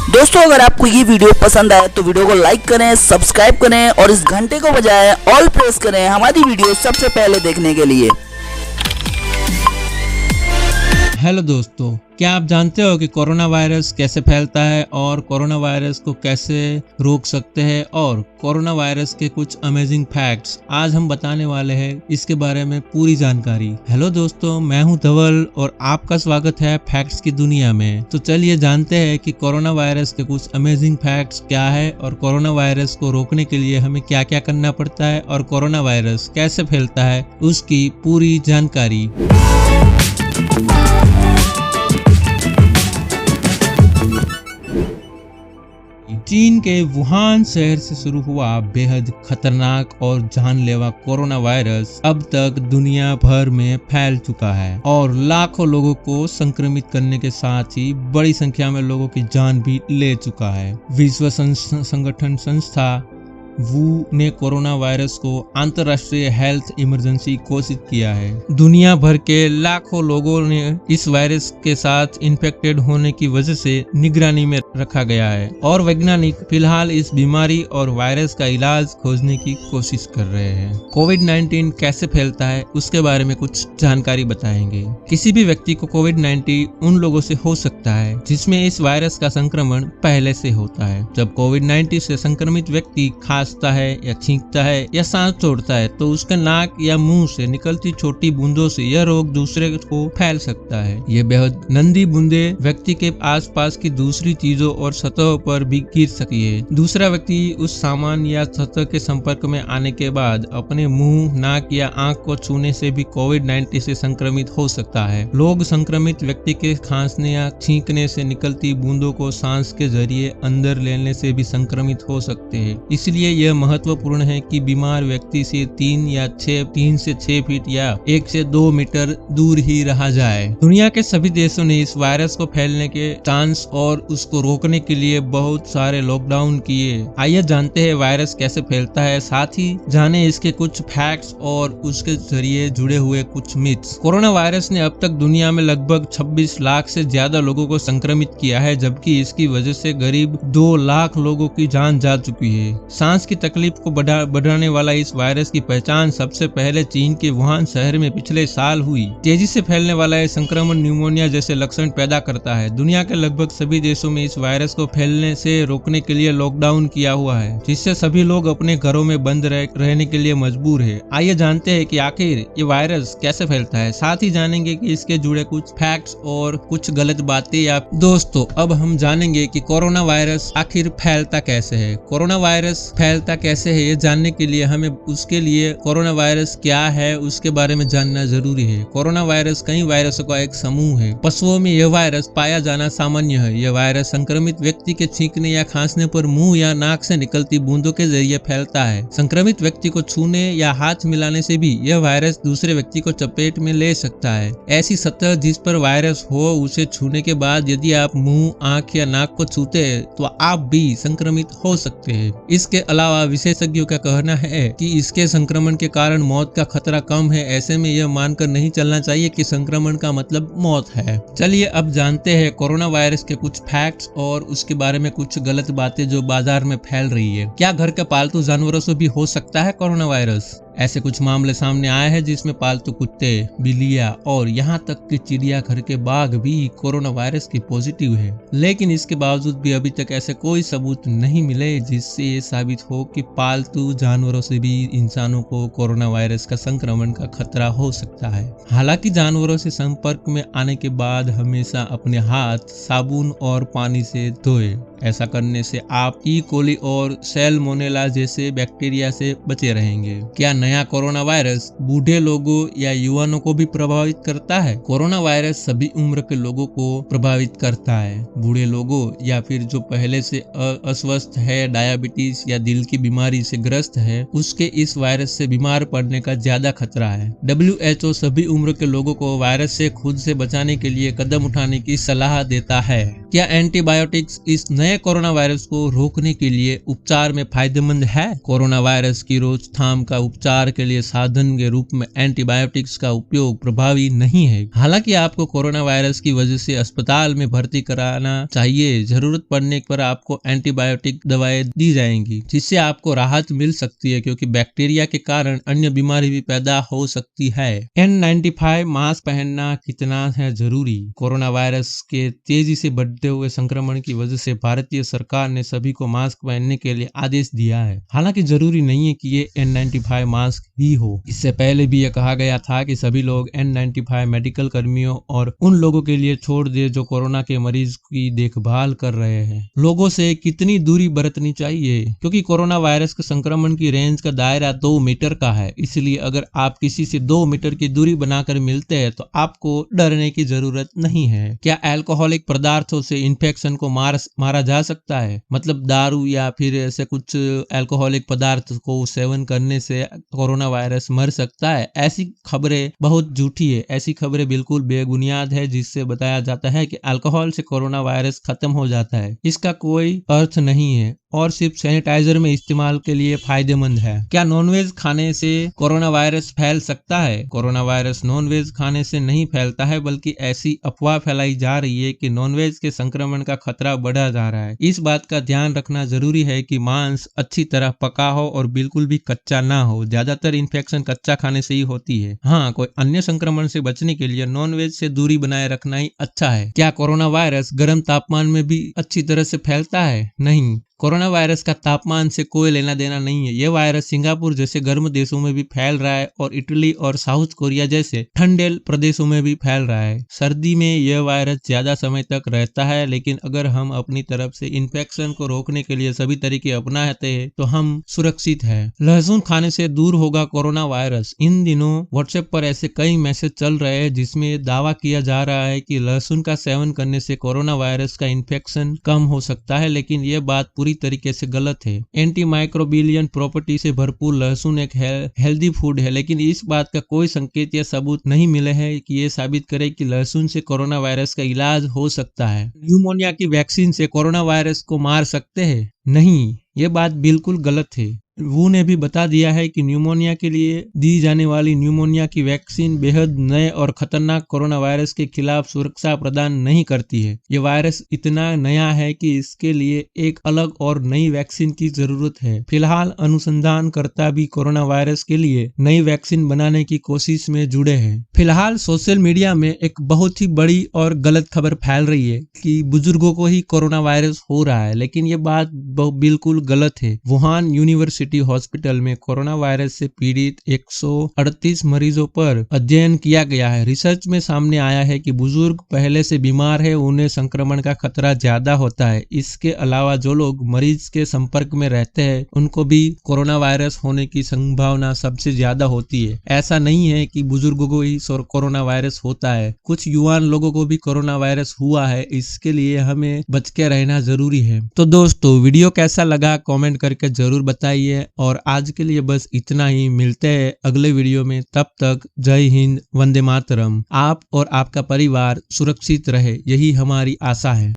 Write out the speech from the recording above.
दोस्तों अगर आपको ये वीडियो पसंद आए तो वीडियो को लाइक करें, सब्सक्राइब करें और इस घंटे को बजाएं ऑल प्रेस करें हमारी वीडियो सबसे पहले देखने के लिए। हेलो दोस्तों, क्या आप जानते हो कि कोरोना वायरस कैसे फैलता है और कोरोना वायरस को कैसे रोक सकते हैं और कोरोना वायरस के कुछ अमेजिंग फैक्ट्स आज हम बताने वाले हैं, इसके बारे में पूरी जानकारी। हेलो दोस्तों, मैं हूं धवल और आपका स्वागत है फैक्ट्स की दुनिया में। तो चलिए जानते हैं कि कोरोना वायरस के कुछ अमेजिंग फैक्ट्स क्या है और कोरोना वायरस को रोकने के लिए हमें क्या क्या करना पड़ता है और कोरोना वायरस कैसे फैलता है उसकी पूरी जानकारी। चीन के वुहान शहर से शुरू हुआ बेहद खतरनाक और जानलेवा कोरोना वायरस अब तक दुनिया भर में फैल चुका है और लाखों लोगों को संक्रमित करने के साथ ही बड़ी संख्या में लोगों की जान भी ले चुका है। विश्व संगठन संस्था वू ने कोरोना वायरस को अंतर्राष्ट्रीय हेल्थ इमरजेंसी घोषित किया है। दुनिया भर के लाखों लोगों ने इस वायरस के साथ इन्फेक्टेड होने की वजह से निगरानी में रखा गया है और वैज्ञानिक फिलहाल इस बीमारी और वायरस का इलाज खोजने की कोशिश कर रहे हैं। कोविड-19 कैसे फैलता है उसके बारे में कुछ जानकारी बताएंगे। किसी भी व्यक्ति को कोविड-19 उन लोगों से हो सकता है जिसमें इस वायरस का संक्रमण पहले से होता है। जब कोविड-19 से संक्रमित व्यक्ति खांसता है या छींकता है या सांस छोड़ता है तो उसके नाक या मुंह से निकलती छोटी बूंदों से यह रोग दूसरे को फैल सकता है। ये बेहद नंदी बूंदें व्यक्ति के आसपास की दूसरी चीजों और सतहों पर भी गिर सकती है। दूसरा व्यक्ति उस सामान या सतह के संपर्क में आने के बाद अपने मुंह, नाक या आंख को छूने से भी कोविड-19 से संक्रमित हो सकता है। लोग संक्रमित व्यक्ति के खांसने या छींकने से निकलती बूंदों को सांस के जरिए अंदर लेने से भी संक्रमित हो सकते हैं। इसलिए यह महत्वपूर्ण है कि बीमार व्यक्ति से 3 से 6 फीट या 1 से 2 मीटर दूर ही रहा जाए। दुनिया के सभी देशों ने इस वायरस को फैलने के चांस और उसको रोकने के लिए बहुत सारे लॉकडाउन किए। आइए जानते हैं वायरस कैसे फैलता है, साथ ही जाने इसके कुछ फैक्ट्स और उसके जरिए जुड़े हुए कुछ मिथ्स। कोरोना वायरस ने अब तक दुनिया में लगभग 26 लाख से ज्यादा लोगों को संक्रमित किया है, जबकि इसकी वजह से करीब 2 लाख लोगों की जान जा चुकी है। सांस की तकलीफ को बढ़ाने वाला इस वायरस की पहचान सबसे पहले चीन के वुहान शहर में पिछले साल हुई। तेजी से फैलने वाला यह संक्रमण न्यूमोनिया जैसे लक्षण पैदा करता है। दुनिया के लगभग सभी देशों में इस वायरस को फैलने से रोकने के लिए लॉकडाउन किया हुआ है, जिससे सभी लोग अपने घरों में बंद रहने के लिए मजबूर है। आइए जानते हैं कि आखिर ये वायरस कैसे फैलता है, साथ ही जानेंगे कि इसके जुड़े कुछ फैक्ट्स और कुछ गलत बातें। या दोस्तों अब हम जानेंगे कि कोरोना वायरस आखिर फैलता कैसे है। कोरोना वायरस फैलता कैसे है ये जानने के लिए हमें उसके लिए कोरोना वायरस क्या है उसके बारे में जानना जरूरी है। कोरोना वायरस कई वायरसों का एक समूह है। पशुओं में यह वायरस पाया जाना सामान्य है। यह वायरस संक्रमित व्यक्ति के छींकने या खांसने पर मुंह या नाक से निकलती बूंदों के जरिए फैलता है। संक्रमित व्यक्ति को छूने या हाथ मिलाने से भी यह वायरस दूसरे व्यक्ति को चपेट में ले सकता है। ऐसी सतह जिस पर वायरस हो उसे छूने के बाद यदि आप मुंह, आंख या नाक को छूते हैं तो आप भी संक्रमित हो सकते हैं। इसके अलावा विशेषज्ञों का कहना है कि इसके संक्रमण के कारण मौत का खतरा कम है। ऐसे में यह मानकर नहीं चलना चाहिए कि संक्रमण का मतलब मौत है। चलिए अब जानते हैं कोरोना वायरस के कुछ फैक्ट्स और उसके बारे में कुछ गलत बातें जो बाजार में फैल रही है। क्या घर के पालतू जानवरों से भी हो सकता है कोरोना वायरस? ऐसे कुछ मामले सामने आए हैं जिसमें पालतू कुत्ते, बिल्लियां और यहाँ तक कि चिड़ियाघर के बाघ भी कोरोना वायरस की पॉजिटिव है। लेकिन इसके बावजूद भी अभी तक ऐसे कोई सबूत नहीं मिले जिससे ये साबित हो कि पालतू जानवरों से भी इंसानों को कोरोना वायरस का संक्रमण का खतरा हो सकता है। हालांकि जानवरों से संपर्क में आने के बाद हमेशा अपने हाथ साबुन और पानी से धोएं। ऐसा करने से आप ई कोली और सैल्मोनेला जैसे बैक्टीरिया से बचे रहेंगे। क्या नया कोरोना वायरस बूढ़े लोगों या युवाओं को भी प्रभावित करता है? कोरोना वायरस सभी उम्र के लोगों को प्रभावित करता है। बूढ़े लोगों या फिर जो पहले से अस्वस्थ है, डायबिटीज या दिल की बीमारी से ग्रस्त है, उसके इस वायरस से बीमार पड़ने का ज्यादा खतरा है। WHO सभी उम्र के लोगों को वायरस से खुद से बचाने के लिए कदम उठाने की सलाह देता है। क्या एंटीबायोटिक्स इस नए नए कोरोना वायरस को रोकने के लिए उपचार में फायदेमंद है। कोरोना वायरस की रोकथाम का उपचार के लिए साधन के रूप में एंटीबायोटिक्स का उपयोग प्रभावी नहीं है। हालांकि आपको कोरोना वायरस की वजह से अस्पताल में भर्ती कराना चाहिए। जरूरत पड़ने पर आपको एंटीबायोटिक दवाएं दी जाएंगी, जिससे आपको राहत मिल सकती है, क्योंकि बैक्टीरिया के कारण अन्य बीमारी भी पैदा हो सकती है। N95 मास्क पहनना कितना है जरूरी? कोरोना वायरस के तेजी से बढ़ते हुए संक्रमण की वजह से भारतीय सरकार ने सभी को मास्क पहनने के लिए आदेश दिया है। हालांकि जरूरी नहीं है कि ये N95 मास्क ही हो। इससे पहले भी यह कहा गया था कि सभी लोग N95 मेडिकल कर्मियों और उन लोगों के लिए छोड़ दे जो कोरोना के मरीज की देखभाल कर रहे हैं। लोगों से कितनी दूरी बरतनी चाहिए? क्योंकि कोरोना वायरस के संक्रमण की रेंज का दायरा 2 मीटर का है, इसलिए अगर आप किसी से 2 मीटर की दूरी बनाकर मिलते हैं तो आपको डरने की जरूरत नहीं है। क्या अल्कोहलिक पदार्थों से इन्फेक्शन को मारा जा सकता है? मतलब दारू या फिर ऐसे कुछ अल्कोहलिक पदार्थ को सेवन करने से कोरोना वायरस मर सकता है? ऐसी खबरें बहुत झूठी है। ऐसी खबरें बिल्कुल बेबुनियाद है, जिससे बताया जाता है कि अल्कोहल से कोरोना वायरस खत्म हो जाता है। इसका कोई अर्थ नहीं है और सिर्फ सैनिटाइजर में इस्तेमाल के लिए फायदेमंद है। क्या नॉनवेज खाने से कोरोना वायरस फैल सकता है? कोरोना वायरस नॉनवेज खाने से नहीं फैलता है, बल्कि ऐसी अफवाह फैलाई जा रही है कि नॉनवेज के संक्रमण का खतरा बढ़ा जा रहा है। इस बात का ध्यान रखना जरूरी है कि मांस अच्छी तरह पका हो और बिल्कुल भी कच्चा ना हो। ज्यादातर इन्फेक्शन कच्चा खाने से ही होती है। हाँ, कोई अन्य संक्रमण से बचने के लिए नॉनवेज से दूरी बनाए रखना ही अच्छा है। क्या कोरोना वायरस गर्म तापमान में भी अच्छी तरह से फैलता है? नहीं, कोरोना वायरस का तापमान से कोई लेना देना नहीं है। यह वायरस सिंगापुर जैसे गर्म देशों में भी फैल रहा है और इटली और साउथ कोरिया जैसे ठंडे प्रदेशों में भी फैल रहा है। सर्दी में यह वायरस ज्यादा समय तक रहता है, लेकिन अगर हम अपनी तरफ से इन्फेक्शन को रोकने के लिए सभी तरीके अपनाते हैं तो हम सुरक्षित है। लहसुन खाने से दूर होगा कोरोना वायरस। इन दिनों व्हाट्सएप पर ऐसे कई मैसेज चल रहे हैं जिसमें दावा किया जा रहा है कि लहसुन का सेवन करने से कोरोना वायरस का इन्फेक्शन कम हो सकता है, लेकिन यह बात पूरी तरीके से गलत है। एंटी माइक्रोबिलियन प्रॉपर्टी से भरपूर लहसुन एक हेल्दी फूड है, लेकिन इस बात का कोई संकेत या सबूत नहीं मिले हैं कि ये साबित करे कि लहसुन से कोरोना वायरस का इलाज हो सकता है। न्यूमोनिया की वैक्सीन से कोरोना वायरस को मार सकते हैं? नहीं, ये बात बिल्कुल गलत है। WHO ने भी बता दिया है कि न्यूमोनिया के लिए दी जाने वाली न्यूमोनिया की वैक्सीन बेहद नए और खतरनाक कोरोना वायरस के खिलाफ सुरक्षा प्रदान नहीं करती है। ये वायरस इतना नया है कि इसके लिए एक अलग और नई वैक्सीन की जरूरत है। फिलहाल अनुसंधानकर्ता भी कोरोना वायरस के लिए नई वैक्सीन बनाने की कोशिश में जुड़े हैं। फिलहाल सोशल मीडिया में एक बहुत ही बड़ी और गलत खबर फैल रही है कि बुजुर्गों को ही कोरोना वायरस हो रहा है, लेकिन ये बात बिल्कुल गलत है। वुहान यूनिवर्सिटी हॉस्पिटल में कोरोना वायरस से पीड़ित 138 मरीजों पर अध्ययन किया गया है। रिसर्च में सामने आया है कि बुजुर्ग पहले से बीमार है, उन्हें संक्रमण का खतरा ज्यादा होता है। इसके अलावा जो लोग मरीज के संपर्क में रहते हैं उनको भी कोरोना वायरस होने की संभावना सबसे ज्यादा होती है। ऐसा नहीं है कि बुजुर्गों को ही कोरोना वायरस होता है, कुछ युवा लोगों को भी कोरोना वायरस हुआ है। इसके लिए हमें बच के रहना जरूरी है। तो दोस्तों, वीडियो कैसा लगा कमेंट करके जरूर बताइए, और आज के लिए बस इतना ही। मिलते हैं अगले वीडियो में, तब तक जय हिंद, वंदे मातरम। आप और आपका परिवार सुरक्षित रहे, यही हमारी आशा है।